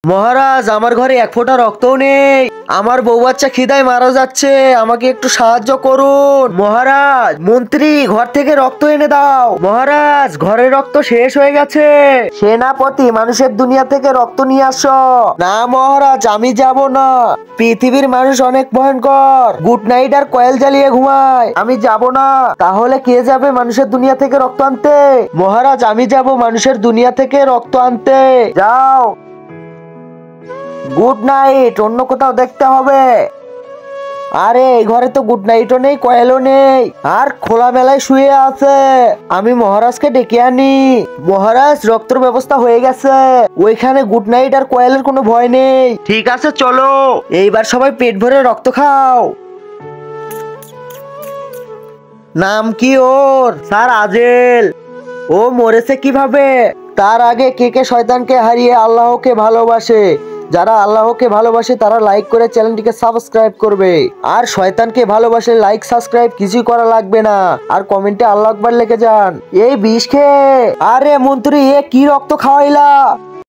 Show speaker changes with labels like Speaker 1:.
Speaker 1: মহারাজ, আমার ঘরে এক ফোঁটা রক্তও নেই। আমার বউ বাচ্চা খিদায় মারা যাচ্ছে, আমাকে একটু সাহায্য করুন। মহারাজ, মন্ত্রী, ঘর থেকে রক্ত এনে দাও। মহারাজ, ঘরে রক্ত শেষ হয়ে গেছে। সেনাপতি, মানুষের দুনিয়া থেকে রক্ত নিয়ে আসো। না মহারাজ, আমি যাব না। পৃথিবীর মানুষ অনেক ভয়ঙ্কর, গুড নাইট আর কয়েল জ্বালিয়ে ঘুমায়, আমি যাব না। তাহলে কে যাবে মানুষের দুনিয়া থেকে রক্ত আনতে? মহারাজ, আমি যাব মানুষের দুনিয়া থেকে রক্ত আনতে। যাও। গুড নাইট, অন্য কোথাও দেখতে হবে। আরে এই ঘরে তো গুড নাইটও নেই, কয়েলও নেই, আর খোলা মেলায় শুয়ে আছে। আমি মহারাজকে ডেকে আনি। মহারাজ, রক্তের ব্যবস্থা হয়ে গেছে, ওইখানে গুড নাইট আর কয়েলের কোনো ভয় নেই। ঠিক আছে, চলো এইবার সবাই পেট ভরে রক্ত খাও। নাম কি ওর? স্যার, আজেল। ও মরেছে কিভাবে? তার আগে কে কে শয়তানকে হারিয়ে আল্লাহকে ভালোবাসে? যারা আল্লাহকে ভালোবাসে তারা লাইক করে চ্যানেলটিকে সাবস্ক্রাইব করবে, আর শয়তানকে ভালোবাসে লাইক সাবস্ক্রাইব কিছুই করা লাগবে না, আর কমেন্টে আল্লাহু আকবার লিখে যান। এই বিষ খেয়ে। আরে মন্ত্রী, এ কি রক্ত খাওয়াইলা?